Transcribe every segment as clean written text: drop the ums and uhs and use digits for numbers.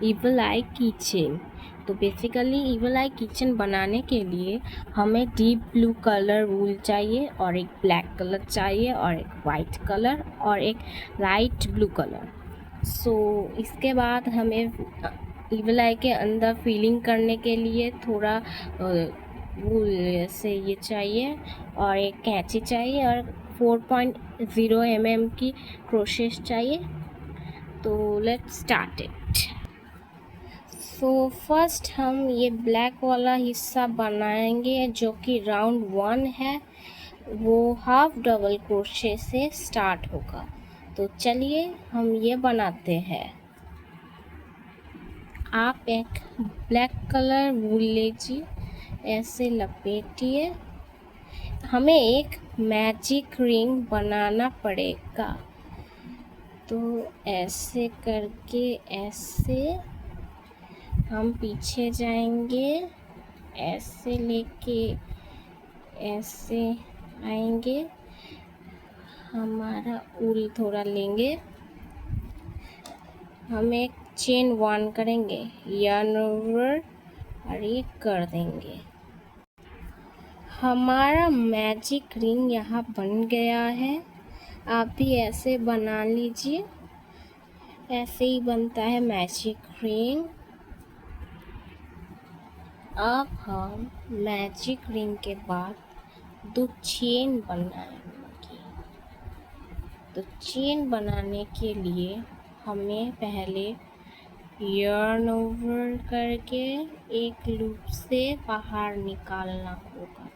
Evil आई kitchen. तो basically evil आई kitchen बनाने के लिए हमें डीप ब्लू कलर वूल चाहिए और एक ब्लैक कलर चाहिए और एक वाइट कलर और एक लाइट ब्लू कलर। इसके बाद हमें इवल आई के अंदर फिलिंग करने के लिए थोड़ा वूल से ये चाहिए और एक कैंची चाहिए और 4.0 mm की क्रोशेस चाहिए। तो लेट्स स्टार्ट इट। फर्स्ट हम ये ब्लैक वाला हिस्सा बनाएंगे जो कि राउंड 1 है, वो हाफ डबल क्रोशे से स्टार्ट होगा। तो चलिए हम ये बनाते हैं। आप एक ब्लैक कलर वूल लीजिए, ऐसे लपेटिए। हमें एक मैजिक रिंग बनाना पड़ेगा। तो ऐसे करके ऐसे हम पीछे जाएंगे, ऐसे लेके ऐसे आएंगे, हमारा ऊल थोड़ा लेंगे, हम एक चेन 1 करेंगे, yarn over और ये कर देंगे। हमारा मैजिक रिंग यहाँ बन गया है। आप भी ऐसे बना लीजिए, ऐसे ही बनता है मैजिक रिंग। अब हम मैजिक रिंग के बाद 2 चेन बनाएंगे। तो चेन बनाने के लिए हमें पहले yarn over करके एक लूप से बाहर निकालना होगा।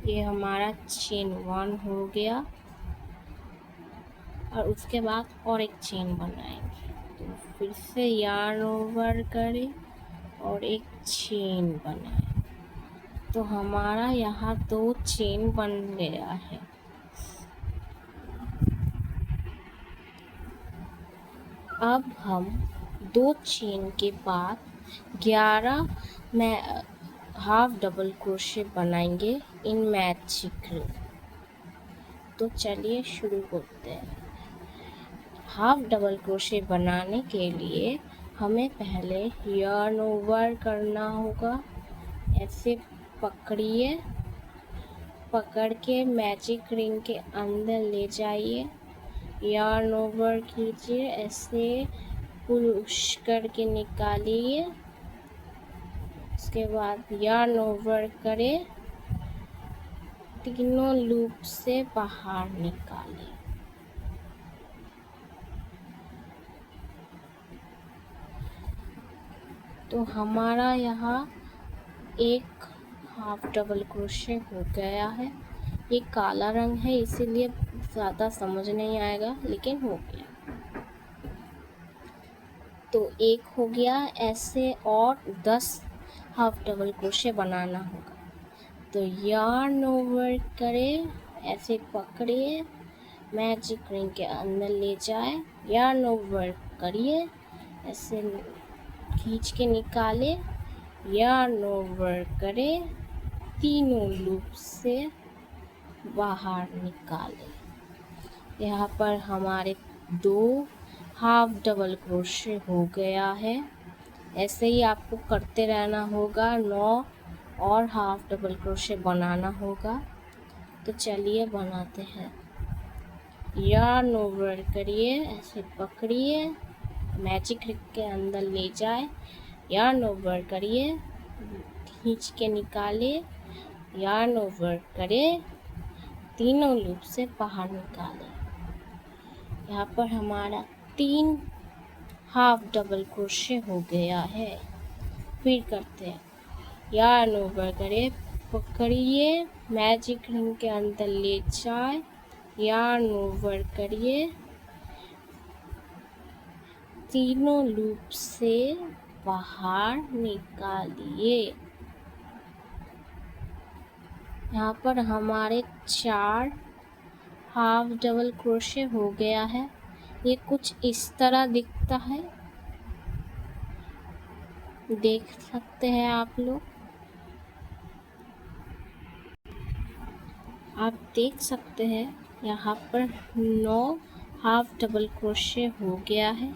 ये हमारा चेन 1 हो गया और उसके बाद और एक चेन बनाएंगे। तो फिर से yarn over करें और एक चेन बनाए। तो हमारा यहाँ 2 चेन बन गया है। अब हम 2 चेन के बाद 11 में हाफ डबल क्रोशे बनाएंगे इन मैजिक रिंग। तो चलिए शुरू करते हैं। हाफ डबल क्रोशे बनाने के लिए हमें पहले yarn over करना होगा। ऐसे पकड़िए, पकड़ के मैजिक रिंग के अंदर ले जाइए, yarn over कीजिए, ऐसे पुश करके निकालिए। उसके बाद yarn over करें, तीनों लूप से बाहर निकालें। तो हमारा यहाँ एक हाफ डबल क्रोशे हो गया है। ये काला रंग है इसीलिए ज़्यादा समझ नहीं आएगा, लेकिन हो गया। तो एक हो गया ऐसे और 10 हाफ डबल क्रोशे बनाना होगा। तो yarn over करें, ऐसे पकड़िए, मैजिक रिंग के अंदर ले जाए, yarn over करिए, ऐसे खींच के निकाले, yarn over करें, तीनों लूप से बाहर निकाले। यहाँ पर हमारे 2 हाफ डबल क्रोशे हो गया है। ऐसे ही आपको करते रहना होगा, 9 और हाफ डबल क्रोशे बनाना होगा। तो चलिए बनाते हैं। yarn over करिए, ऐसे पकड़िए, मैजिक रिंग के अंदर ले जाए, yarn over करिए, खींच के निकाले, yarn over करें, तीनों लूप से बाहर निकाले। यहाँ पर हमारा 3 हाफ डबल क्रोशे हो गया है। फिर करते हैं, yarn over करें, पकड़िए, मैजिक रिंग के अंदर ले जाए, yarn over करिए, तीनों लूप से बाहर निकालिए। यहाँ पर हमारे 4 हाफ डबल क्रोशे हो गया है। ये कुछ इस तरह दिखता है, देख सकते हैं आप लोग। आप देख सकते हैं यहाँ पर 9 हाफ डबल क्रोशे हो गया है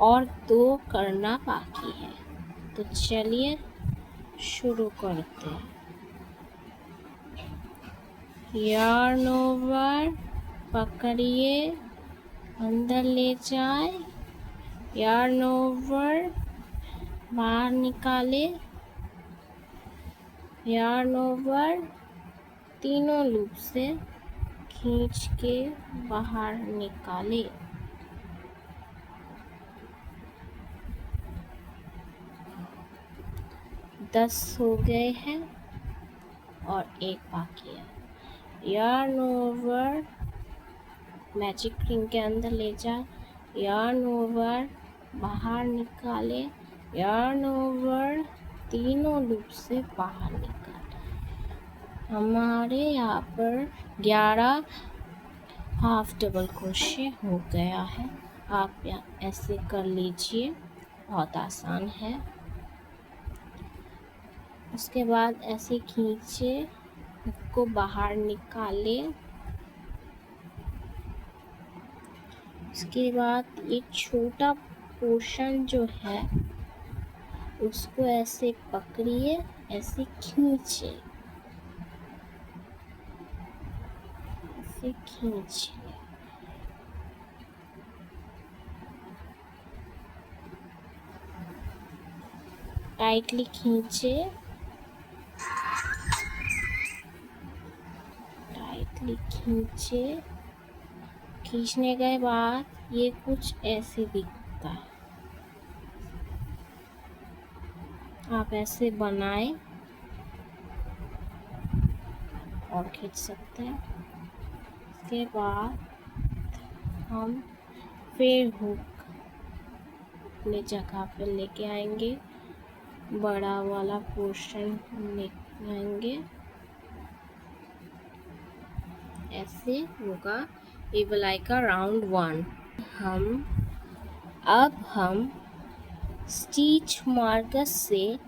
और 2 करना बाकी है। तो चलिए शुरू करते हैं। यार्न ओवर, पकड़िए, अंदर ले जाए, यार्न ओवर, बाहर निकाले, यार्न ओवर, तीनों लूप से खींच के बाहर निकाले। दस हो गए हैं और एक बाकी है। यार्न ओवर, मैजिक रिंग के अंदर ले जाए, यार्न ओवर, बाहर निकाले, यार्न ओवर, तीनों लूप से बाहर निकाले। हमारे यहाँ पर 11 हाफ डबल क्रोशे हो गया है। आप ऐसे कर लीजिए, बहुत आसान है। उसके बाद ऐसे खींचे, उसको बाहर निकाले। उसके बाद ये छोटा पोर्शन जो है उसको ऐसे पकड़िए, ऐसे खींचे, ऐसे खींचिए। टाइटली खींचे, टाइटली खींचे। खींचने के बाद ये कुछ ऐसे दिखता है। आप ऐसे बनाए और खींच सकते हैं। उसके बाद हम फिर हुक अपने जगह पे लेके आएंगे, बड़ा वाला पोर्शन लेके आएंगे। ऐसे होगा ये बलाई का राउंड 1। अब हम स्टिच मार्कर से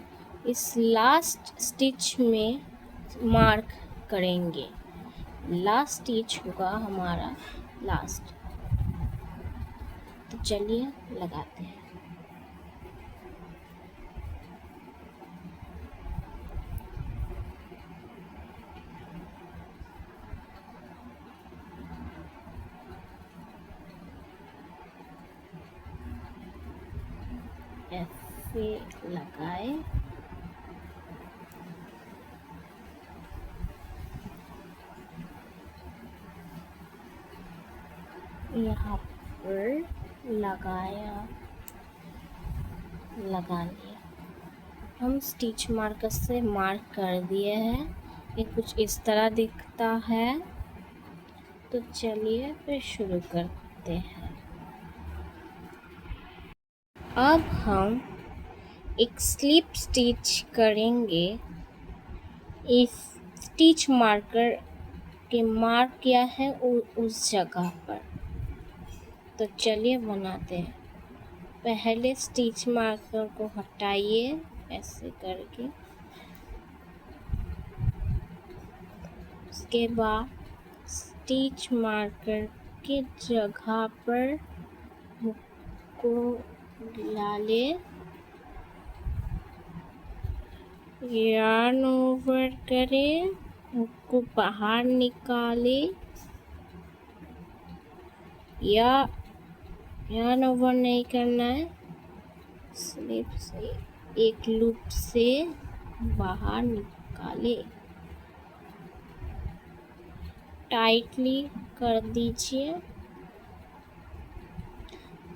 इस लास्ट स्टिच में मार्क करेंगे। लास्ट स्टिच होगा हमारा लास्ट। तो चलिए लगाते हैं। ऐसे लगाए, यहाँ पर लगाया, लगा लिया। हम स्टिच मार्कर से मार्क कर दिए हैं। ये कुछ इस तरह दिखता है। तो चलिए फिर शुरू करते हैं। अब हम एक स्लिप स्टिच करेंगे। इस स्टिच मार्कर के मार्क किया है उस जगह पर। तो चलिए बनाते हैं। पहले स्टिच मार्कर को हटाइए ऐसे करके। उसके बाद स्टिच मार्कर के जगह पर हुक को डाले, यार्न ओवर करें, हुक को बाहर निकाले, या यार्न ओवर नहीं करना है, स्लिप से एक लूप से बाहर निकाले, टाइटली कर दीजिए।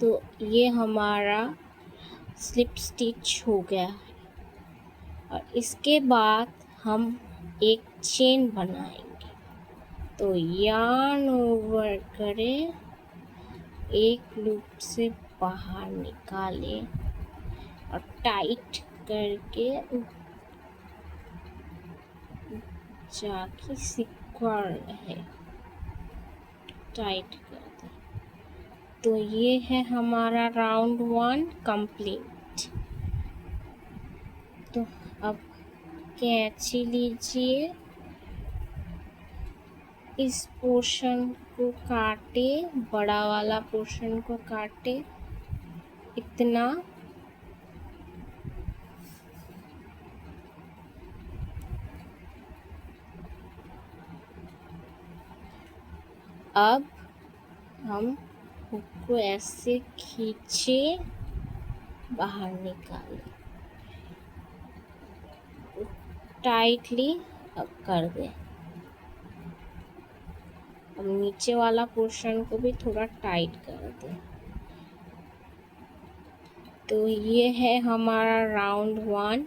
तो ये हमारा स्लिप स्टिच हो गया है। और इसके बाद हम एक चेन बनाएंगे। तो यार्न ओवर करें, एक लूप से बाहर निकाले और टाइट करके जाके सिक्योर है, टाइट कर दे। तो ये है हमारा राउंड 1 कंप्लीट। तो अब कैंची लीजिए, इस पोर्शन को काटे, बड़ा वाला पोर्शन को काटे इतना। अब हम हुक को ऐसे खींचे, बाहर निकाले, टाइटली अब कर दे। अब नीचे वाला पोर्शन को भी थोड़ा टाइट कर दे। तो ये है हमारा राउंड 1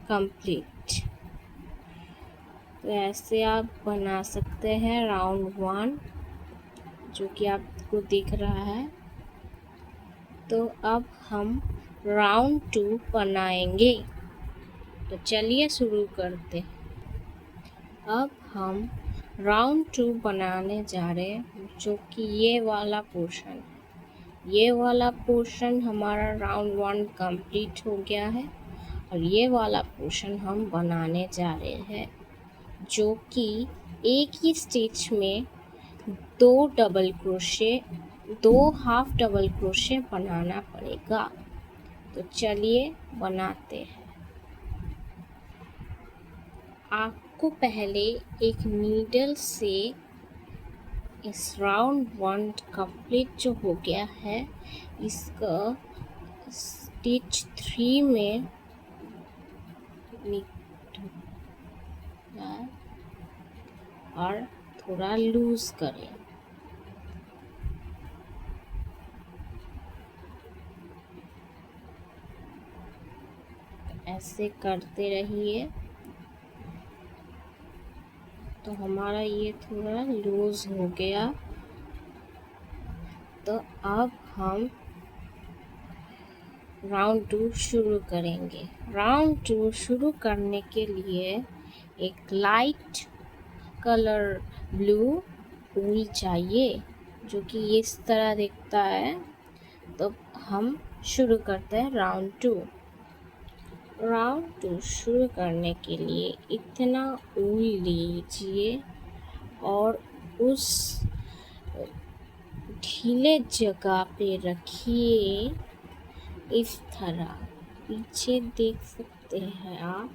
कंप्लीट। तो ऐसे आप बना सकते हैं राउंड 1, जो कि आपको दिख रहा है। तो अब हम राउंड 2 बनाएंगे। तो चलिए शुरू करते हैं। अब हम राउंड 2 बनाने जा रहे हैं, जो कि ये वाला पोर्शन है। ये वाला पोर्शन हमारा राउंड 1 कंप्लीट हो गया है और ये वाला पोर्शन हम बनाने जा रहे हैं, जो कि एक ही स्टिच में 2 हाफ डबल क्रोशे बनाना पड़ेगा। तो चलिए बनाते हैं। आपको पहले एक नीडल से इस राउंड 1 कंप्लीट जो हो गया है, इसका स्टिच 3 में और थोड़ा लूज करें। ऐसे करते रहिए। तो हमारा ये थोड़ा लूज हो गया। तो अब हम राउंड 2 शुरू करेंगे। राउंड 2 शुरू करने के लिए एक लाइट कलर ब्लू ऊल चाहिए, जो कि इस तरह दिखता है। तो हम शुरू करते हैं राउंड 2। राउंड 2 शुरू करने के लिए इतना ऊल लीजिए और उस ढीले जगह पे रखिए, इस तरह। पीछे देख सकते हैं आप,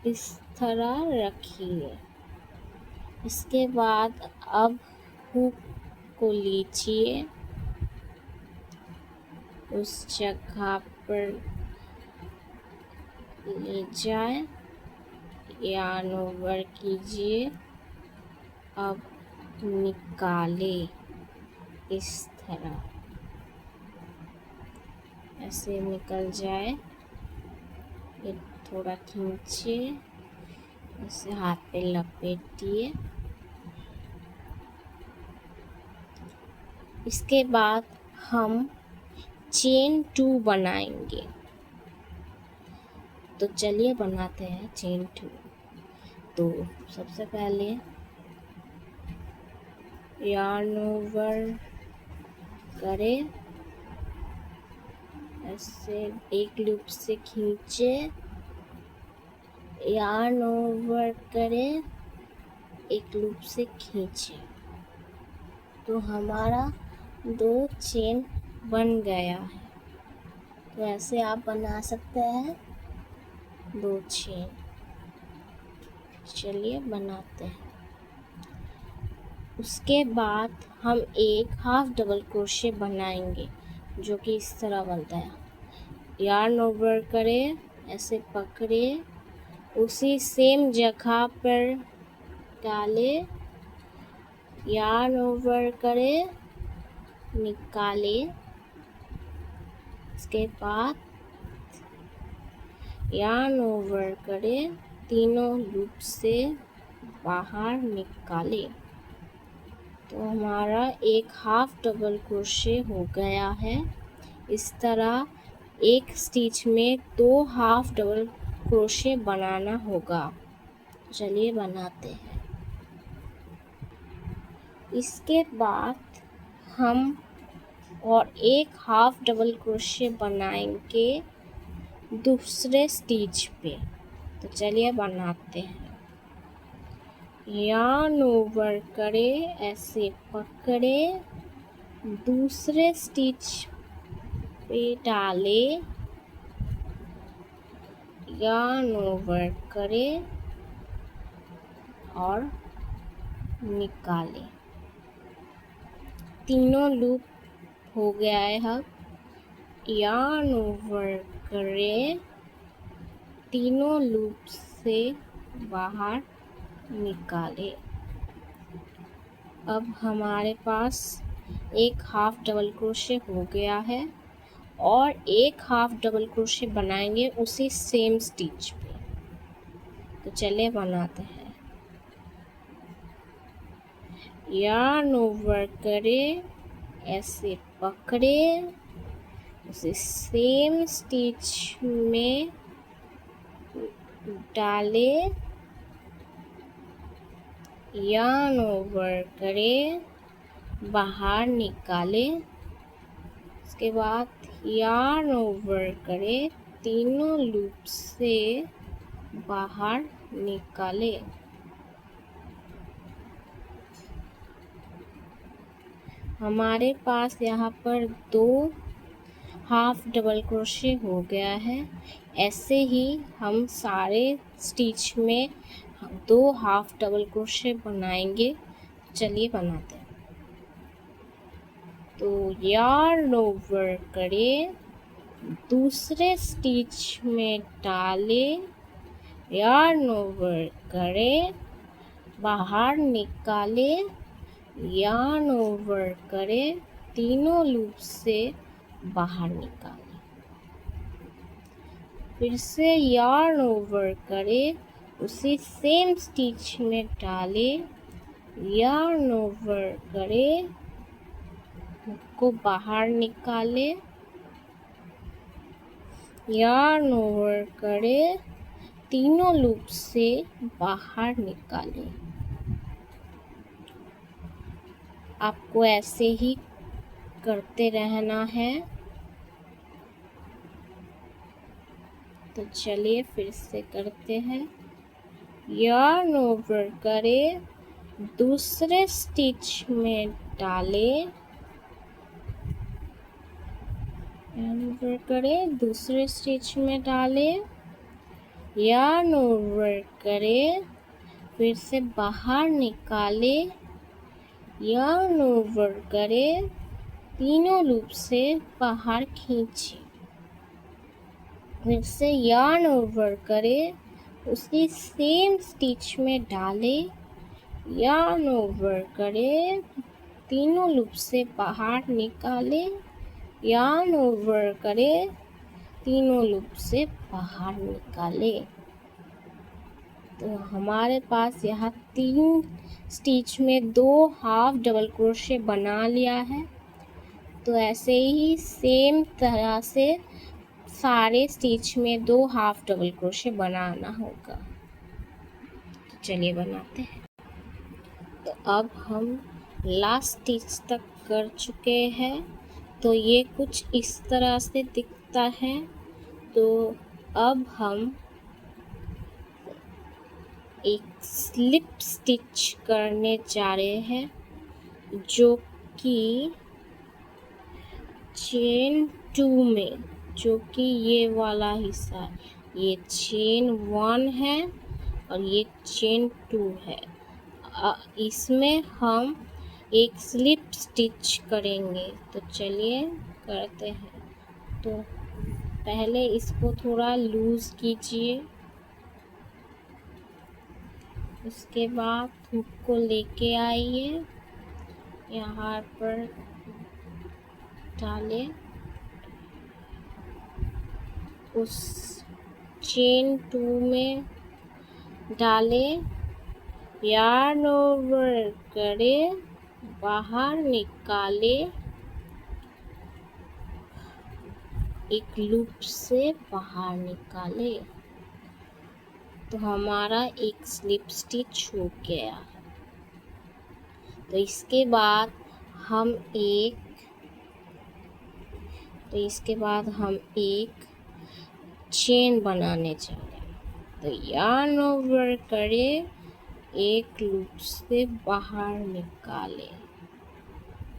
इस तरह रखिए। इसके बाद अब हुक को लीजिए, उस जगह पर ले जाए, यार्न ओवर कीजिए। अब निकाले इस तरह, ऐसे निकल जाए। ये थोड़ा खींचे, इसे हाथ पे लपेटिए। इसके बाद हम चेन 2 बनाएंगे। तो चलिए बनाते हैं चेन 2। तो सबसे पहले यार्न ओवर करें, ऐसे एक लूप से खींचे, यार्न ओवर करें, एक लूप से खींचे। तो हमारा 2 चेन बन गया है। तो ऐसे आप बना सकते हैं 2 चेन। चलिए बनाते हैं। उसके बाद हम एक हाफ डबल क्रोशे बनाएंगे, जो कि इस तरह बनता है। यार्न ओवर करें, ऐसे पकड़े, उसी सेम जगह पर डाले, यार्न ओवर करें, निकाले। इसके बाद यार्न ओवर करें, तीनों लूप से बाहर निकाले। तो हमारा एक हाफ डबल क्रोशे हो गया है। इस तरह एक स्टिच में 2 हाफ डबल क्रोशे बनाना होगा। चलिए बनाते हैं। इसके बाद हम और एक हाफ डबल क्रोशे बनाएंगे दूसरे स्टिच पे। तो चलिए बनाते हैं। yarn over करे, ऐसे पकड़े, दूसरे स्टिच पे डाले, yarn over करे और निकाले। तीनों लूप हो गया है। अब yarn over करे, तीनों लूप से बाहर निकाले। अब हमारे पास एक हाफ डबल क्रोशे हो गया है और एक हाफ डबल क्रोशे बनाएंगे उसी सेम स्टिच पे। तो चलिए बनाते हैं। yarn over करे, ऐसे पकड़े, उसे सेम स्टिच में डाले, yarn over करे, बाहर निकाले। उसके बाद yarn over करे, तीनों लूप से बाहर निकाले। हमारे पास यहाँ पर 2 हाफ डबल क्रोशे हो गया है। ऐसे ही हम सारे स्टिच में 2 हाफ डबल क्रोशे बनाएंगे। चलिए बनाते हैं। तो yarn over करे, दूसरे स्टिच में डाले, yarn over करे, बाहर निकाले, yarn over करे, तीनों लूप से बाहर निकाले। फिर से yarn over करे, उसी सेम स्टिच में डाले, yarn over करे, को बाहर निकाले, yarn over करे, तीनों लूप से बाहर निकाले। आपको ऐसे ही करते रहना है। तो चलिए फिर से करते हैं। yarn over करे, दूसरे स्टिच में डाले, yarn over करे, दूसरे स्टिच में डाले, yarn over करे, फिर से बाहर निकाले, yarn over करे, तीनों लूप से बाहर खींचे। फिर से yarn over करे, उसी सेम स्टिच में डाले, yarn over करे, तीनों लूप से बाहर निकाले, yarn over करे, तीनों लूप से बाहर निकाले। तो हमारे पास यहाँ 3 स्टिच में 2 हाफ डबल क्रोशे बना लिया है। तो ऐसे ही सेम तरह से सारे स्टिच में 2 हाफ डबल क्रोशे बनाना होगा। तो चलिए बनाते हैं। तो अब हम लास्ट स्टिच तक कर चुके हैं। तो ये कुछ इस तरह से दिखता है। तो अब हम एक स्लिप स्टिच करने जा रहे हैं, जो कि चेन 2 में, जो कि ये वाला हिस्सा है, ये चेन 1 है और ये चेन 2 है। इसमें हम एक स्लिप स्टिच करेंगे। तो चलिए करते हैं। तो पहले इसको थोड़ा लूज कीजिए। उसके बाद हुक को लेके आइए, यहाँ पर डालें, उस चेन 2 में डालें, yarn over करे, बाहर निकाले, एक लूप से बाहर निकाले। तो हमारा एक स्लिप स्टिच हो गया। तो इसके बाद हम एक चेन बनाने जा रहे हैं। तो yarn over करे, एक लूप से बाहर निकाले।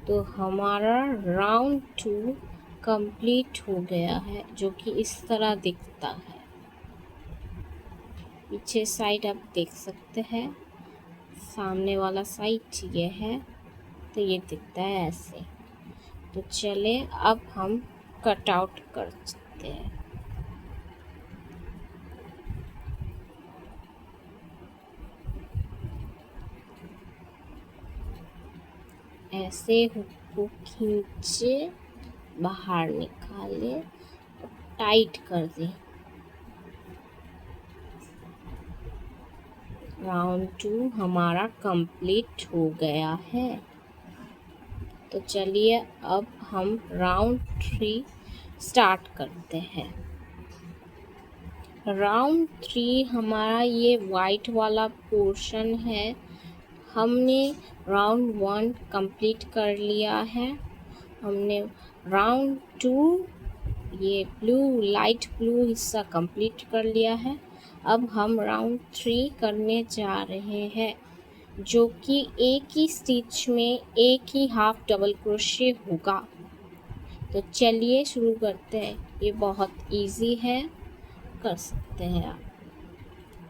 तो हमारा राउंड 2 कंप्लीट हो गया है, जो कि इस तरह दिखता है। पीछे साइड आप देख सकते हैं, सामने वाला साइड ये है, तो ये दिखता है ऐसे। तो चले अब हम कट आउट कर सकते हैं। ऐसे हुक को खींचे, बाहर निकाले और टाइट कर दे। राउंड 2 हमारा कंप्लीट हो गया है। तो चलिए अब हम राउंड 3 स्टार्ट करते हैं। राउंड 3 हमारा ये वाइट वाला पोर्शन है। हमने राउंड 1 कंप्लीट कर लिया है। हमने राउंड 2 ये ब्लू, लाइट ब्लू हिस्सा कंप्लीट कर लिया है। अब हम राउंड 3 करने जा रहे हैं, जो कि एक ही स्टिच में एक ही हाफ डबल क्रोशे होगा। तो चलिए शुरू करते हैं। ये बहुत इजी है, कर सकते हैं आप।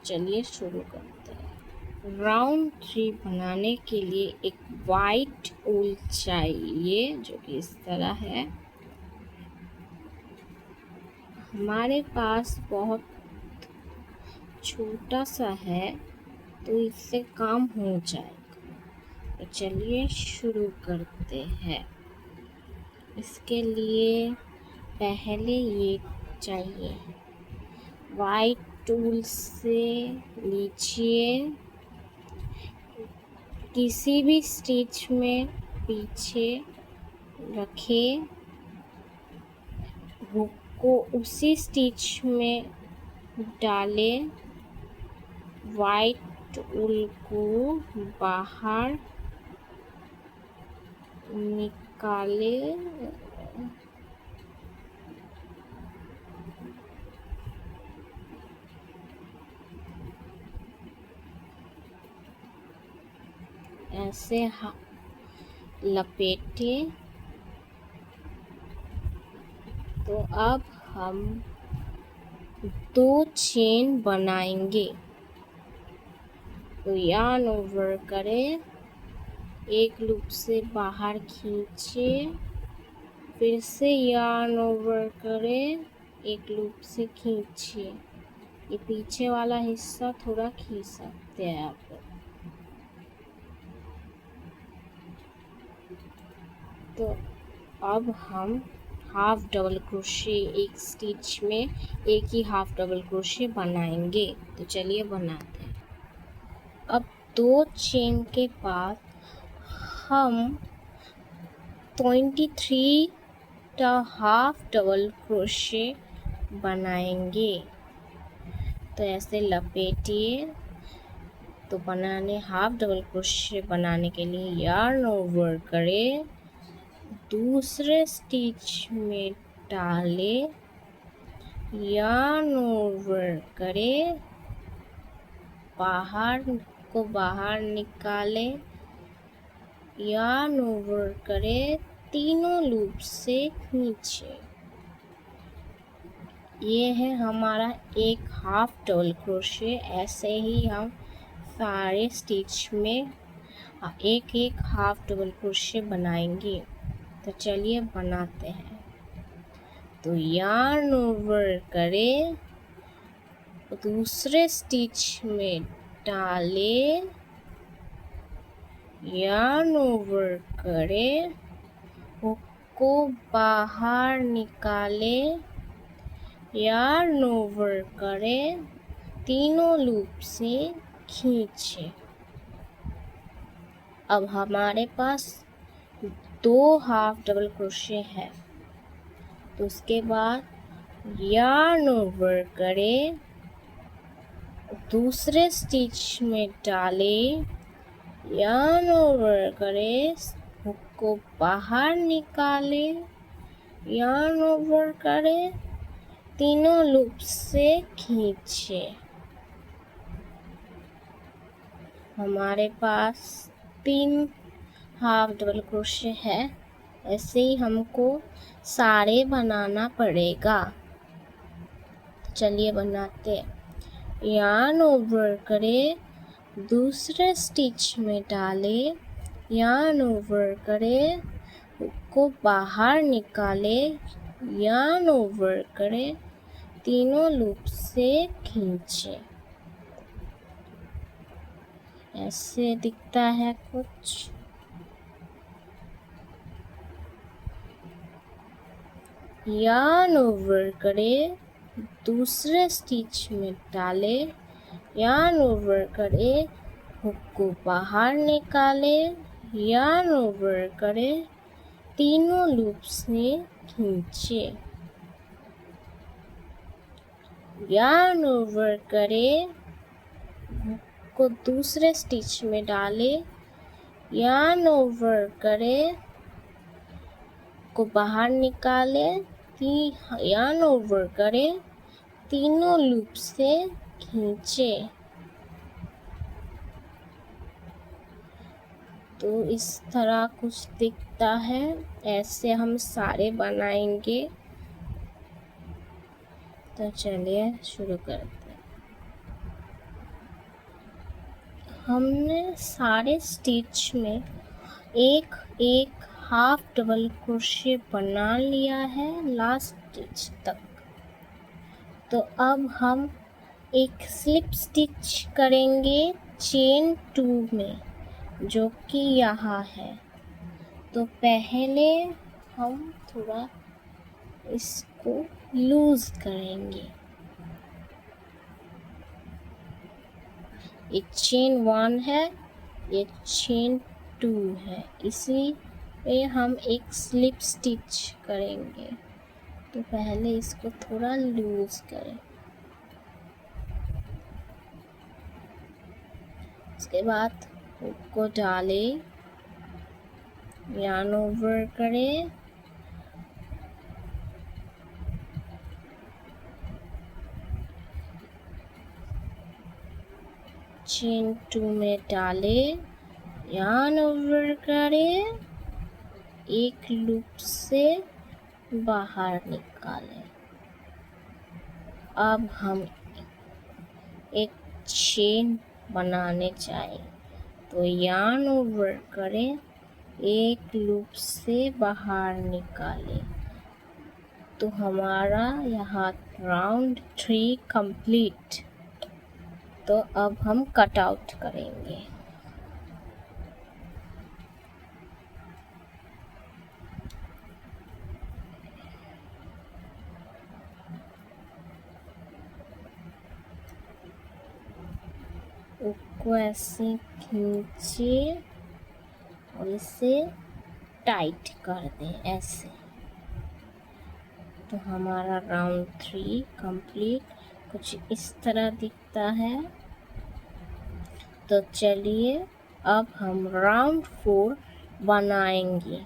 चलिए शुरू करते हैं। राउंड 3 बनाने के लिए एक वाइट ऊल चाहिए, जो कि इस तरह है। हमारे पास बहुत छोटा सा है, तो इससे काम हो जाएगा। तो चलिए शुरू करते हैं। इसके लिए पहले ये चाहिए, वाइट टूल से लीजिए, किसी भी स्टिच में पीछे रखें, हुक को उसी स्टिच में डालें, वाइट ऊल को बाहर निकाले, ऐसे लपेटे। तो अब हम 2 चेन बनाएंगे। तो यार्न ओवर करें, एक लूप से बाहर खींचे, फिर से यार्न ओवर करें, एक लूप से खींचे। ये पीछे वाला हिस्सा थोड़ा खींच सकते हैं आप। तो अब हम हाफ डबल क्रोशे, एक स्टिच में एक ही हाफ डबल क्रोशे बनाएंगे। तो चलिए बनाते हैं। अब 2 चेन के बाद हम 23 हाफ डबल क्रोशे बनाएंगे। तो ऐसे लपेटिए। तो बनाने हाफ डबल क्रोशे बनाने के लिए यार्न ओवर करें, दूसरे स्टिच में डाले, यार्न ओवर करें, बाहर निकाले, यार्न ओवर करें, तीनों लूप से खींचे। ये है हमारा एक हाफ डबल क्रोशे। ऐसे ही हम सारे स्टिच में एक एक हाफ डबल क्रोशे बनाएंगे। तो चलिए बनाते हैं। तो यार्न ओवर करें, दूसरे स्टिच में डाले, यार्न ओवर करें, हुक को बाहर निकाले, यार्न ओवर करें, तीनों लूप से खींचे। अब हमारे पास 2 हाफ डबल क्रोशे है। तो उसके बाद यार्न ओवर करें, दूसरे स्टिच में डाले, यार्न ओवर करें, हुक को बाहर निकाले, यार्न ओवर करें, तीनों लूप से खींचे। हमारे पास 3 हाफ डबल क्रोशे है। ऐसे ही हमको सारे बनाना पड़ेगा। चलिए बनाते हैं। यार्न ओवर करें, दूसरे स्टिच में डालें, यार्न ओवर करें, हुक को बाहर निकालें, यार्न ओवर करें, तीनों लूप से खींचे। ऐसे दिखता है कुछ। यार्न ओवर करें, दूसरे स्टिच में डालें, यार्न ओवर करें, हुक को बाहर निकालें, यार्न ओवर करें, तीनों लूप से खींचे। यार्न ओवर करें, हुक को दूसरे स्टिच में डालें, यार्न ओवर करें, को बाहर निकालें, यार्न ओवर करें, तीनों लूप से खींचे। तो इस तरह कुछ दिखता है। ऐसे हम सारे बनाएंगे। तो चलिए शुरू करते हैं। हमने सारे स्टिच में एक एक हाफ डबल क्रोशे बना लिया है लास्ट स्टिच तक। तो अब हम एक स्लिप स्टिच करेंगे चेन 2 में, जो कि यहाँ है। तो पहले हम थोड़ा इसको लूज करेंगे। ये चेन 1 है, ये चेन 2 है, इसीलिए हम एक स्लिप स्टिच करेंगे। तो पहले इसको थोड़ा लूज करें। उसके बाद हुक को डालें, यार्न ओवर करें, चेन 2 में डालें, यार्न ओवर करें, एक लूप से बाहर निकालें। अब हम एक चेन बनाने जाएं। तो यार्न ओवर करें, एक लूप से बाहर निकालें। तो हमारा यहाँ राउंड 3 कंप्लीट। तो अब हम कट आउट करेंगे। उसको ऐसे खींचे और इसे टाइट कर दें ऐसे। तो हमारा राउंड 3 कंप्लीट कुछ इस तरह दिखता है। तो चलिए अब हम राउंड 4 बनाएंगे।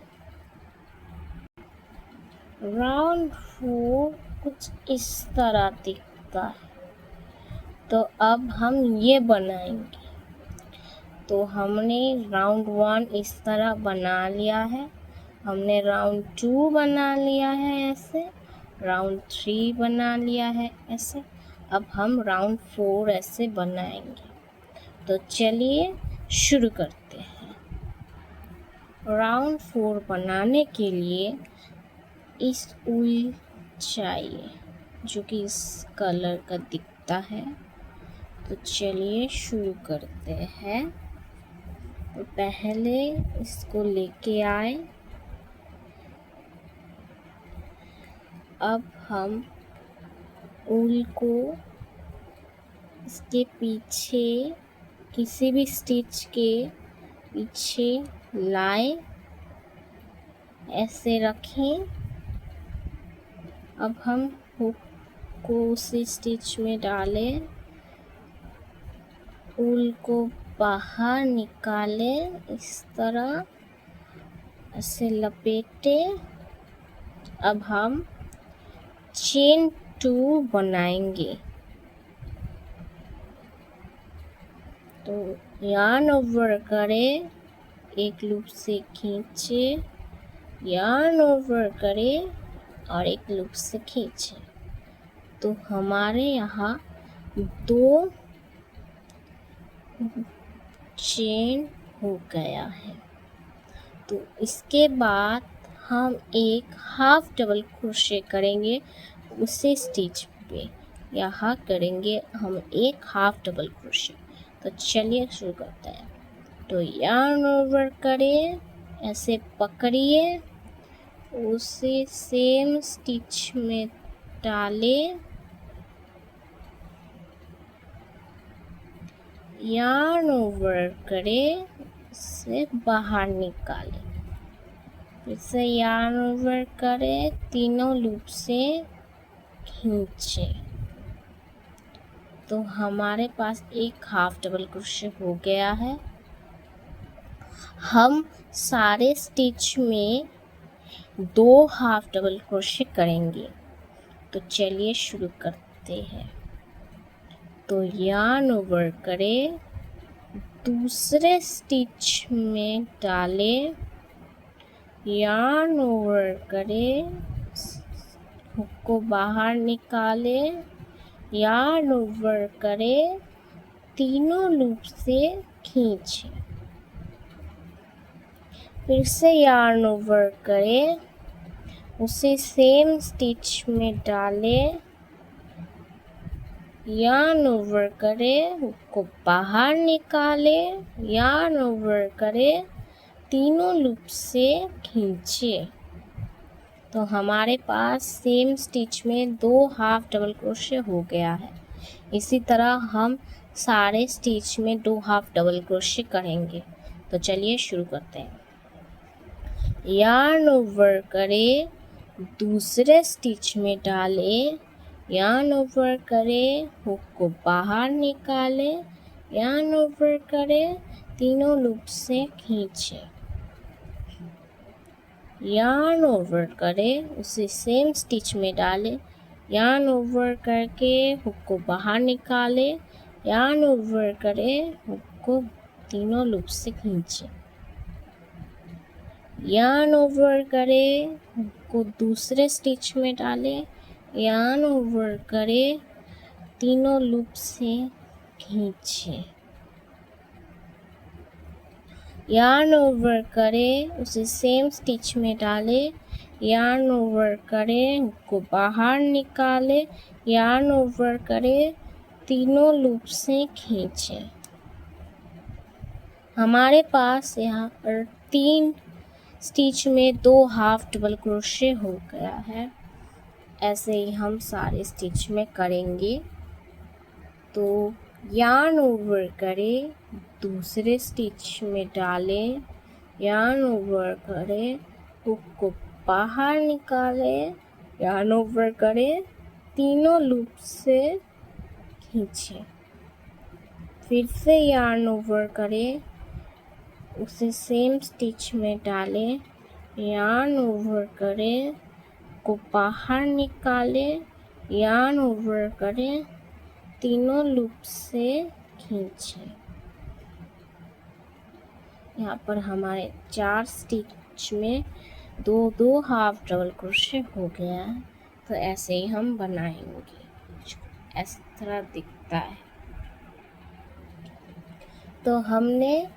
राउंड 4 कुछ इस तरह दिखता है। तो अब हम ये बनाएंगे। तो हमने राउंड 1 इस तरह बना लिया है, हमने राउंड 2 बना लिया है ऐसे, राउंड 3 बना लिया है ऐसे। अब हम राउंड 4 ऐसे बनाएंगे। तो चलिए शुरू करते हैं। राउंड 4 बनाने के लिए इस ऊल चाहिए, जो कि इस कलर का दिखता है। तो चलिए शुरू करते हैं। तो पहले इसको लेके आए। अब हम ऊल को इसके पीछे, किसी भी स्टिच के पीछे लाए, ऐसे रखें। अब हम हुक को उसी स्टिच में डालें, ऊल को बाहर निकालें, इस तरह ऐसे लपेटे। अब हम चेन 2 बनाएंगे। तो यार्न ओवर करें, एक लूप से खींचे, यार्न ओवर करें और एक लूप से खींचे। तो हमारे यहाँ 2 चेन हो गया है। तो इसके बाद हम एक हाफ डबल क्रोशे करेंगे उसी स्टिच पे। यहाँ करेंगे हम एक हाफ डबल क्रोशे। तो चलिए शुरू करते हैं। तो यार्न ओवर करिए, ऐसे पकड़िए, उसे सेम स्टिच में डालें, यार्न ओवर करें, इसे बाहर निकालें, फिर से यार्न ओवर करें, तीनों लूप से खींचें। तो हमारे पास एक हाफ डबल क्रोशे हो गया है। हम सारे स्टिच में 2 हाफ डबल क्रोशे करेंगे। तो चलिए शुरू करते हैं। तो यार्न ओवर करें, दूसरे स्टिच में डालें, यार्न ओवर करें, हुक को बाहर निकालें, यार्न ओवर करें, तीनों लूप से खींचें, फिर से यार्न ओवर करें, उसे सेम स्टिच में डालें, यार्न ओवर करें, हुक को बाहर निकालें, यार्न ओवर करें, तीनों लूप से खींचे। तो हमारे पास सेम स्टिच में 2 हाफ डबल क्रोशे हो गया है। इसी तरह हम सारे स्टिच में 2 हाफ डबल क्रोशे करेंगे। तो चलिए शुरू करते हैं। यार्न ओवर करें, दूसरे स्टिच में डालें, यार्न ओवर करें, हुक को बाहर निकालें, यार्न ओवर करें, तीनों लूप से खींचें, यार्न ओवर करें, उसे सेम स्टिच में डालें, यार्न ओवर करके हुक को बाहर निकालें, यार्न ओवर करें, हुक को तीनों लूप से खींचें, यार्न ओवर करें, हुक को दूसरे स्टिच में डालें, यार्न ओवर करें, तीनों लूप से खींचें, यार्न ओवर करें, उसे सेम स्टिच में डालें, यार्न ओवर करें, हुक को बाहर निकालें, यार्न ओवर करें, तीनों लूप से खींचें। हमारे पास यहाँ पर 3 स्टिच में 2 हाफ डबल क्रोशे हो गया है। ऐसे ही हम सारे स्टिच में करेंगे। तो यार्न ओवर करें, दूसरे स्टिच में डालें, यार्न ओवर करें, हुक को बाहर निकालें, यार्न ओवर करें, तीनों लूप से खींचें, फिर से यार्न ओवर करें, उसे सेम स्टिच में डालें, यार्न ओवर करें, को बाहर निकालें, यार्न ओवर करें, तीनों लूप से खींचें। यहाँ पर हमारे 4 स्टिच में 2 हाफ डबल क्रोशे हो गया है। तो ऐसे ही हम बनाएंगे, इस तरह दिखता है। तो हमने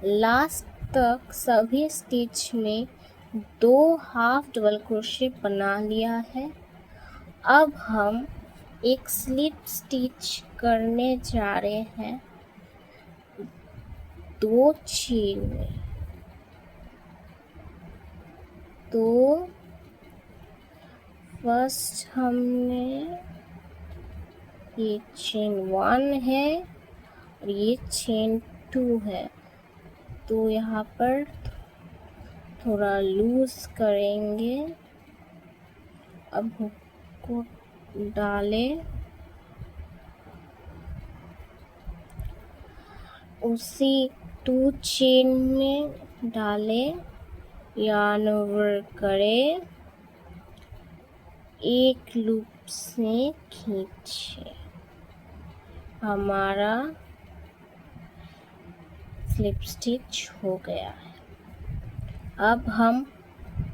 लास्ट तक सभी स्टिच में 2 हाफ डबल क्रोशे बना लिया है। अब हम एक स्लिप स्टिच करने जा रहे हैं 2 चेन में। तो फर्स्ट हमने ये चेन 1 है और ये चेन 2 है। तो यहाँ पर थोड़ा लूज करेंगे। अब हुक को डालें, उसी 2 चेन में डालें, यार्न ओवर करें, एक लूप से खींचे। हमारा स्लिप स्टिच हो गया है। अब हम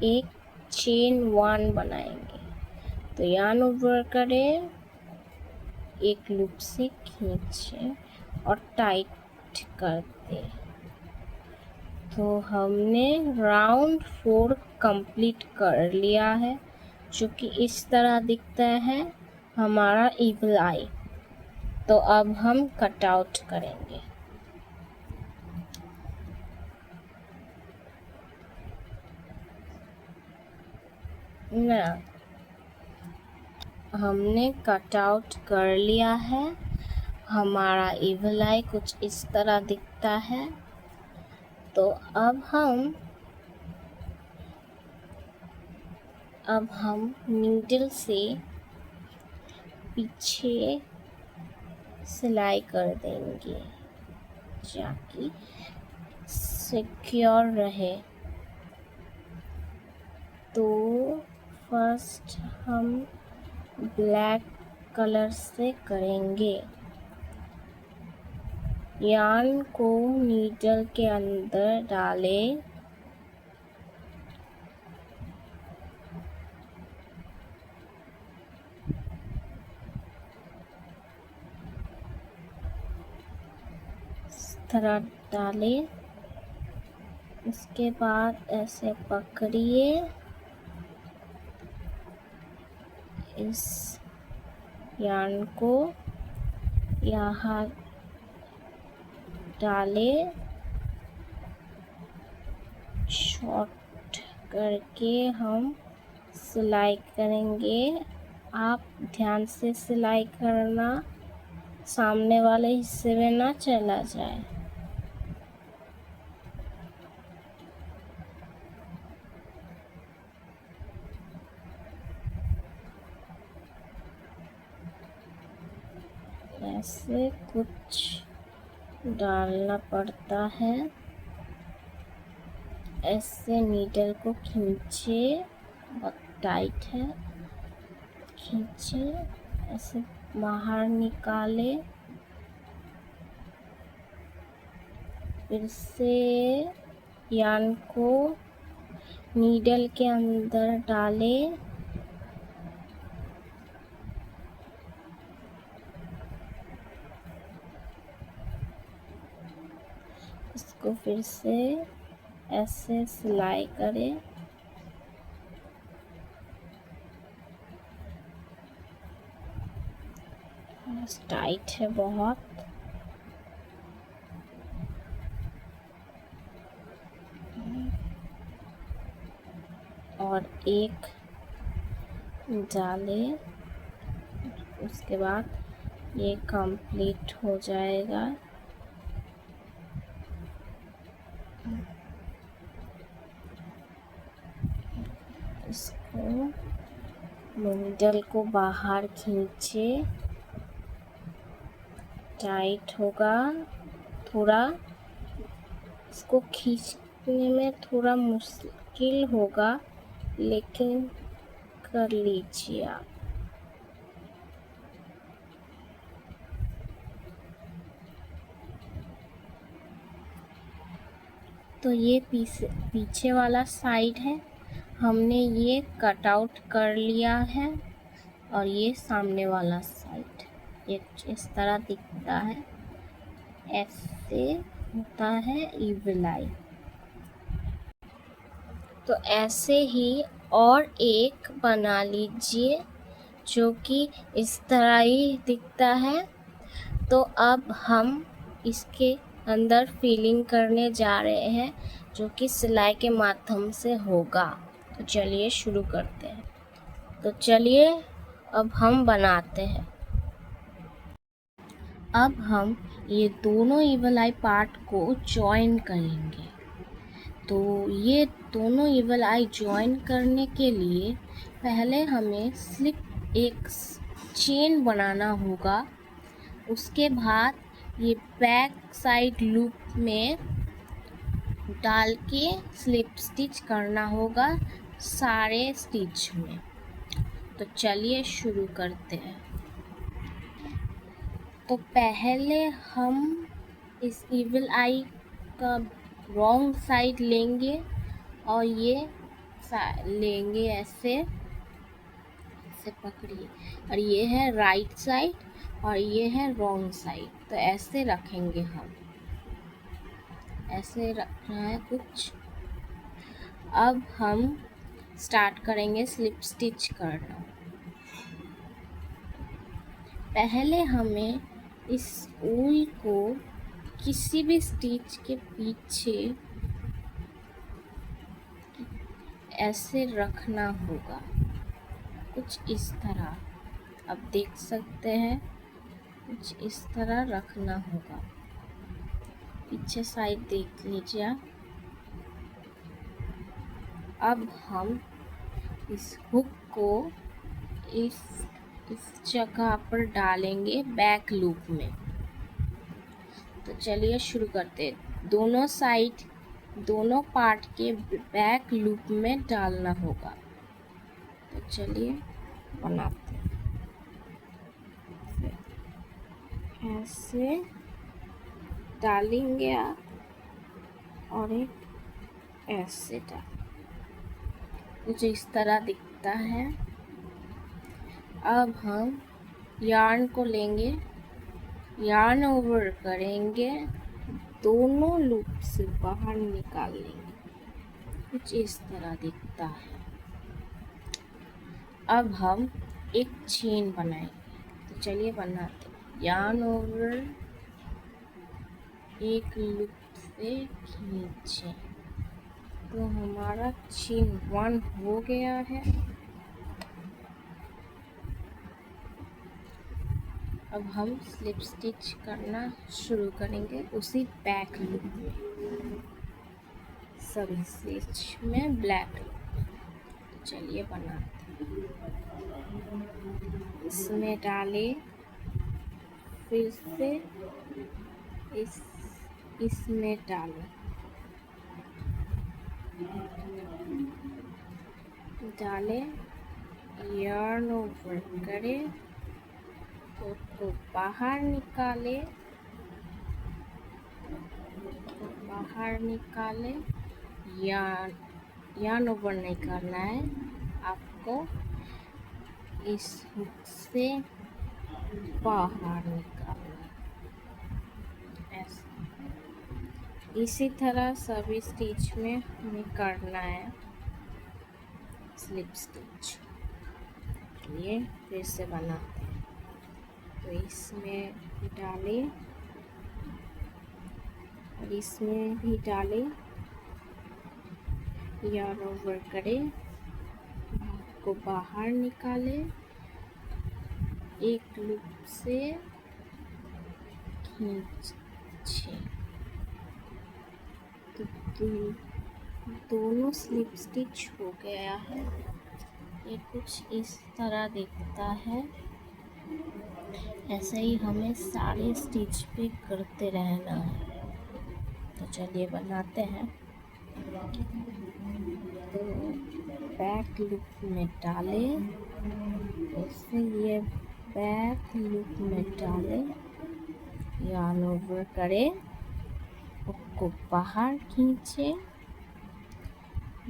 एक चेन 1 बनाएंगे। तो यार्न ओवर करें, एक लूप से खींचे और टाइट कर दे। तो हमने राउंड 4 कंप्लीट कर लिया है, जो कि इस तरह दिखता है हमारा ईगल आई। तो अब हम कट आउट करेंगे। ना, हमने कट आउट कर लिया है। हमारा ईगल आई कुछ इस तरह दिखता है। तो अब हम नीडल से पीछे सिलाई कर देंगे ताकि सिक्योर रहे। तो फर्स्ट हम ब्लैक कलर से करेंगे। यार्न को नीडल के अंदर डालें। इस तरह डालें। इसके बाद ऐसे पकड़िए, इस यार्न को यहाँ डालें। शॉर्ट करके हम सिलाई करेंगे। आप ध्यान से सिलाई करना, सामने वाले हिस्से में ना चला जाए। ऐसे कुछ डालना पड़ता है। ऐसे नीडल को खींचे, बहुत टाइट है, खींचे, ऐसे बाहर निकाले, फिर से यार्न को नीडल के अंदर डालें। इसको फिर से ऐसे सिलाई करें। टाइट है बहुत। और एक डालें, उसके बाद ये कंप्लीट हो जाएगा। इसको नीडल को बाहर खींचे, टाइट होगा थोड़ा। इसको खींचने में थोड़ा मुश्किल होगा, लेकिन कर लीजिए आप। तो ये पीछे वाला साइड है, हमने ये कट आउट कर लिया है। और ये सामने वाला साइड ये इस तरह दिखता है। ऐसे होता है ईगल आई। तो ऐसे ही और एक बना लीजिए जो कि इस तरह ही दिखता है। तो अब हम इसके अंदर फिलिंग करने जा रहे हैं, जो कि सिलाई के माध्यम से होगा। तो चलिए शुरू करते हैं। तो चलिए अब हम बनाते हैं। अब हम ये दोनों ईगल आई पार्ट को जॉइन करेंगे। तो ये दोनों ईगल आई जॉइन करने के लिए पहले हमें स्लिप एक चेन बनाना होगा। उसके बाद ये बैक साइड लूप में डाल के स्लिप स्टिच करना होगा सारे स्टिच में। तो चलिए शुरू करते हैं। तो पहले हम इस ईगल आई का रॉन्ग साइड लेंगे और ये लेंगे ऐसे पकड़िए, और ये है राइट साइड और ये है रॉन्ग साइड। तो ऐसे रखेंगे हम, ऐसे रखना है कुछ। अब हम स्टार्ट करेंगे स्लिप स्टिच करना। पहले हमें इस ऊल को किसी भी स्टिच के पीछे ऐसे रखना होगा, कुछ इस तरह। अब देख सकते हैं, कुछ इस तरह रखना होगा। पीछे साइड देख लीजिए आप। अब हम इस हुक को इस जगह पर डालेंगे बैक लूप में। तो चलिए शुरू करते हैं। दोनों साइड, दोनों पार्ट के बैक लूप में डालना होगा। तो चलिए बनाते हैं। ऐसे डालेंगे आप और एक ऐसे डाल, कुछ इस तरह दिखता है। अब हम यार्न को लेंगे, यार्न ओवर करेंगे, दोनों लूप से बाहर निकाल लेंगे, कुछ इस तरह दिखता है। अब हम एक चेन बनाएंगे। तो चलिए बनाते हैं। यार्न ओवर, एक लूप से खींचे, तो हमारा चेन 1 हो गया है। अब हम स्लिप स्टिच करना शुरू करेंगे उसी बैक लूप में, सभी स्टिच में ब्लैक लूप। तो चलिए बनाते हैं। इसमें डाले, फिर से इसमें डाले, यार्न ओवर करे, उसको बाहर निकाले, यार्न ओवर नहीं करना है आपको, इस हुक से बाहर निकालना है। ऐसे इसी तरह सभी स्टिच में हमें करना है स्लिप स्टिच। ये फिर से बनाते हैं। तो इसमें डाले और इसमें भी डाले, यार्न ओवर करे, को बाहर निकाले, एक लूप से खींचे। तो दोनों स्लिप स्टिच हो गया है। ये कुछ इस तरह दिखता है। ऐसे ही हमें सारे स्टिच पे करते रहना है। तो चलिए बनाते हैं। तो बैक लूप में डाले, इससे ये बैक लूप में डाले, यार्न ओवर करे, उसको बाहर खींचे,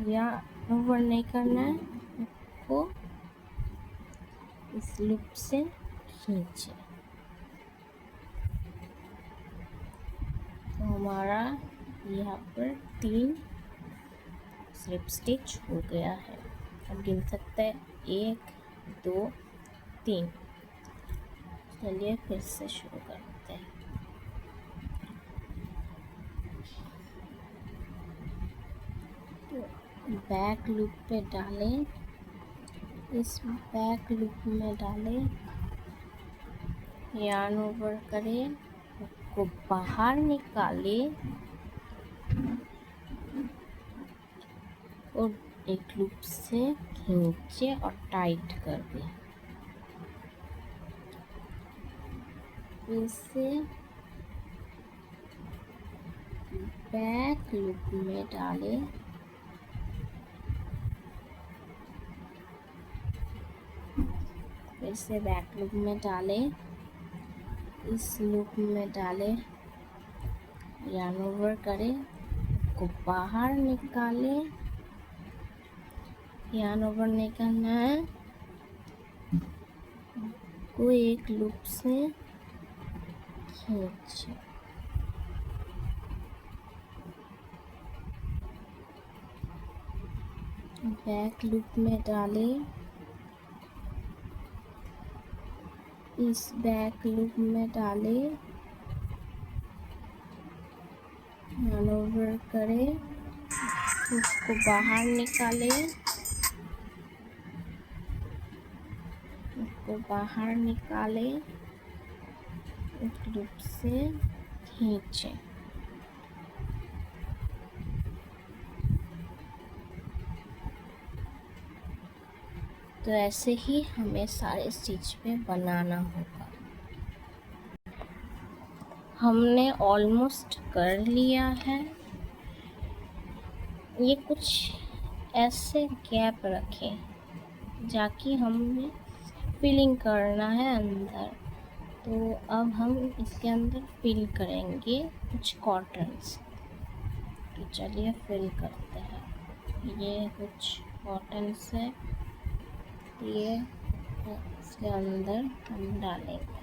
यार्न ओवर नहीं करना है, उसको इस लूप से खींचे। तो हमारा यहाँ पर 3 स्लिप स्टिच हो गया है। अब गिन सकते हैं 1 2 3। चलिए फिर से शुरू करते हैं। तो बैक लूप पे डालें, इस बैक लूप में डालें, यार्न ओवर करें, उसको बाहर निकाले और एक लूप से खींचे और टाइट कर दे। फिर से बैक लूप में डाले, फिर से बैक लूप में डाले, इस लूप में डाले, यार्न ओवर करे, को बाहर निकाले, यार्न ओवर निकालना है, को एक लूप से खींचे, बैक लूप में डाले, इस बैक लूप में डाले, यार्न ओवर करे, उसको बाहर निकाले, उसको बाहर निकाले, एक लूप से खींचे। तो ऐसे ही हमें सारे स्टिच पे बनाना होगा। हमने ऑलमोस्ट कर लिया है। ये कुछ ऐसे गैप रखें जाकि हमें फिलिंग करना है अंदर। तो अब हम इसके अंदर फिल करेंगे कुछ कॉटन्स। तो चलिए फिल करते हैं। ये कुछ कॉटन्स है, ये इसके अंदर हम डालेंगे।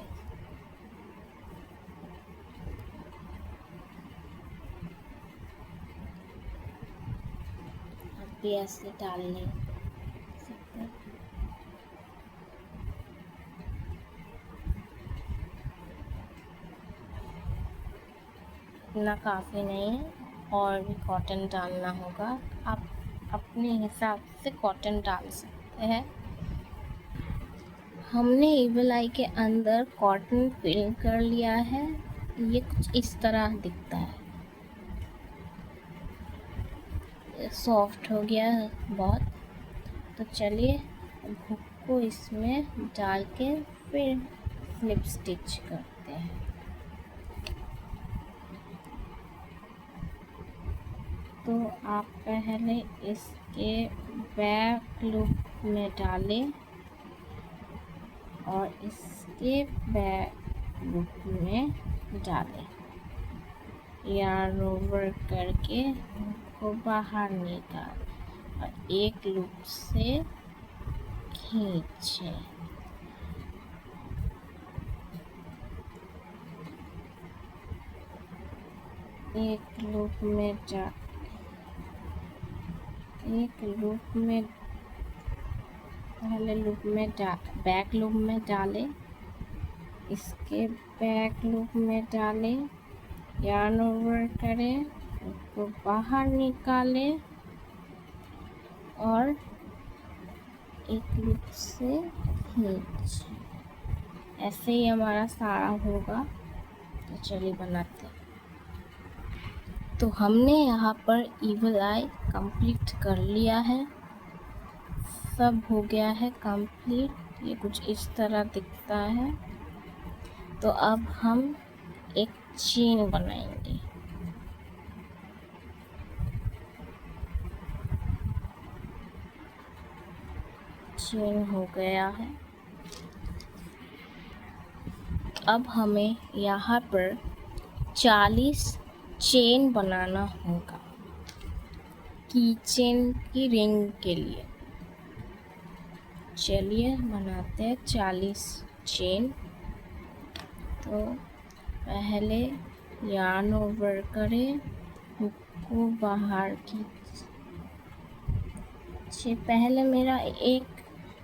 आप भी ऐसे डाल लें सकते हैं। इतना काफ़ी नहीं है, और भी कॉटन डालना होगा। आप अपने हिसाब से कॉटन डाल सकते हैं। हमने ईगल आई के अंदर कॉटन फिल कर लिया है। ये कुछ इस तरह दिखता है, सॉफ्ट हो गया है बहुत। तो चलिए अब हुक को इसमें डाल के फिर स्लिप स्टिच करते हैं। तो आप पहले इसके बैक लूप में डालें और इसके बैक लूप में डालें, यार्न ओवर करके को बाहर निकाल और एक लूप से खींचे। एक लूप में पहले लूप में बैक लूप में डालें, इसके बैक लूप में डालें, यार्न ओवर करें, उसको बाहर निकालें और एक लूप से खींचे। ऐसे ही हमारा सारा होगा। तो चलिए बनाते हैं। तो हमने यहाँ पर ईगल आई कंप्लीट कर लिया है, सब हो गया है कंप्लीट। ये कुछ इस तरह दिखता है। तो अब हम एक चेन बनाएंगे। चेन हो गया है। अब हमें यहाँ पर 40 चेन बनाना होगा की चेन की रिंग के लिए। चलिए बनाते हैं 40 चेन। तो पहले यार्न ओवर करें, हुक को बाहर खींचे। पहले मेरा एक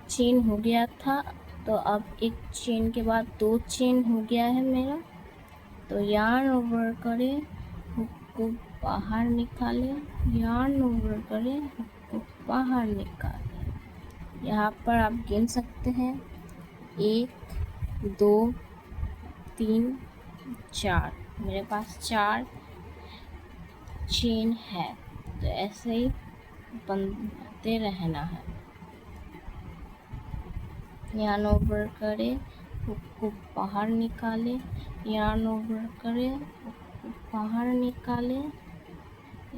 चेन हो गया था, तो अब एक चेन के बाद 2 चेन हो गया है मेरा। तो यार्न ओवर करें, हुक को बाहर निकालें, यार्न ओवर करें, हुक को बाहर निकालें। यहाँ पर आप गिन सकते हैं 1 2 3 4। मेरे पास 4 चेन है। तो ऐसे ही बनते रहना है। यार्न ओवर करें, हुक को बाहर निकालें, यार्न ओवर करें, हुक को बाहर निकालें,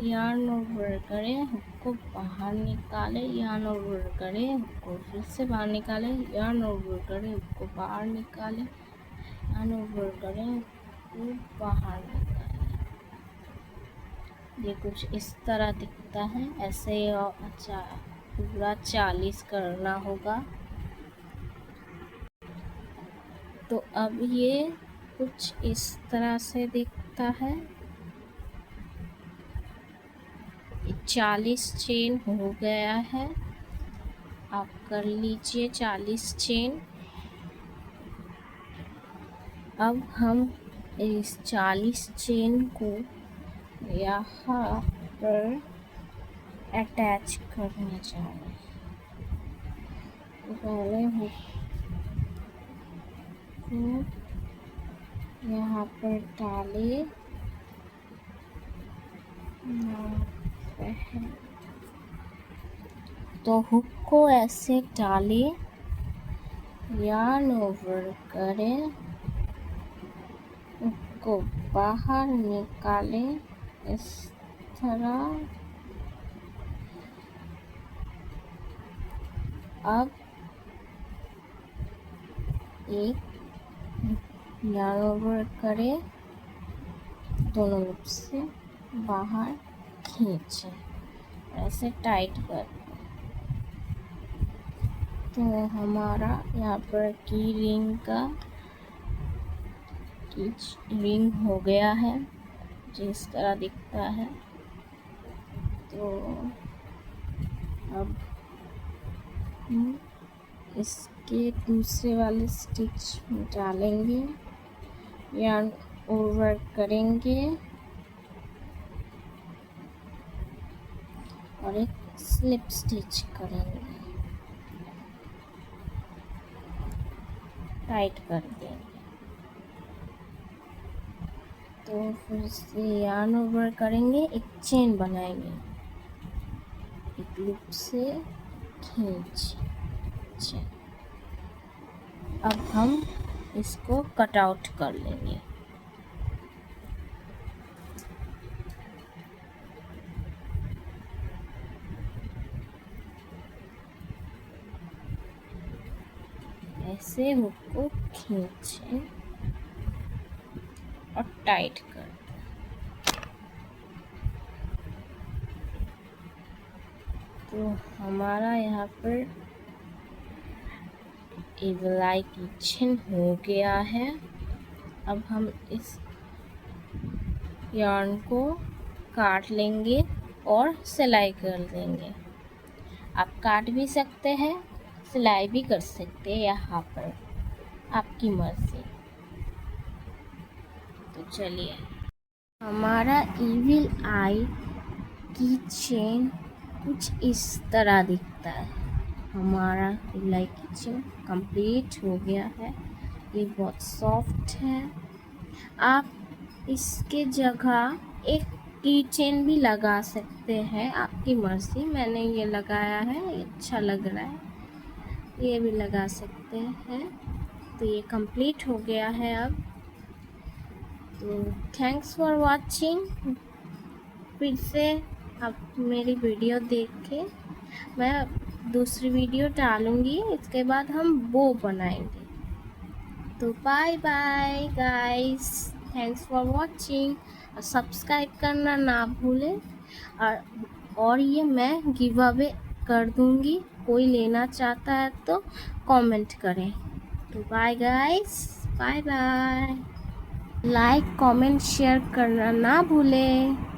यार्न ओवर करें, हुक को बाहर निकालें, यार्न ओवर करें, हुक को फिर से बाहर निकालें, यार्न ओवर करें, हुक को बाहर निकालें, यार्न ओवर करें, हुक को बाहर निकालें। ये कुछ इस तरह दिखता है। ऐसे अच्छा पूरा 40 करना होगा। तो अब ये कुछ इस तरह से दिखता है। 40 चेन हो गया है। आप कर लीजिए 40 चेन। अब हम इस 40 चेन को यहाँ पर अटैच करने जा रहे हैं। पहले हुक को यहाँ पर डाले, तो हुक को ऐसे डाले, यार्न ओवर करें, को बाहर निकालें इस तरह। अब एक यार्न ओवर करें, दोनों लूप से बाहर खींचे, ऐसे टाइट कर। तो हमारा यहाँ पर की रिंग हो गया है, जिस तरह दिखता है। तो अब हम इसके दूसरे वाले स्टिच डालेंगे, यार्न ओवर करेंगे और एक स्लिप स्टिच करेंगे, टाइट कर देंगे। तो फिर से यार्न ओवर करेंगे, एक चेन बनाएंगे, एक लूप से खींच। अब हम इसको कट आउट कर लेंगे। ऐसे हुक को खींचे और टाइट कर दें। तो हमारा यहाँ पर इवलाई किचन हो गया है। अब हम इस यार्न को काट लेंगे और सिलाई कर देंगे। आप काट भी सकते हैं, सिलाई भी कर सकते हैं, यहाँ पर आपकी मर्जी। तो चलिए, हमारा इविल आई की चेन कुछ इस तरह दिखता है। हमारा इविल की चेन कंप्लीट हो गया है। ये बहुत सॉफ्ट है। आप इसके जगह एक की चेन भी लगा सकते हैं, आपकी मर्जी। मैंने ये लगाया है, ये अच्छा लग रहा है, ये भी लगा सकते हैं। तो ये कंप्लीट हो गया है अब। तो थैंक्स फॉर वॉचिंग। फिर से आप मेरी वीडियो देख के मैं दूसरी वीडियो डालूँगी, इसके बाद हम वो बनाएंगे। तो bye bye guys, thanks for watching. और सब्सक्राइब करना ना भूलें। और ये मैं गिव अवे कर दूँगी, कोई लेना चाहता है तो कमेंट करें। तो bye guys, bye bye. Like comment share करना ना भूलें।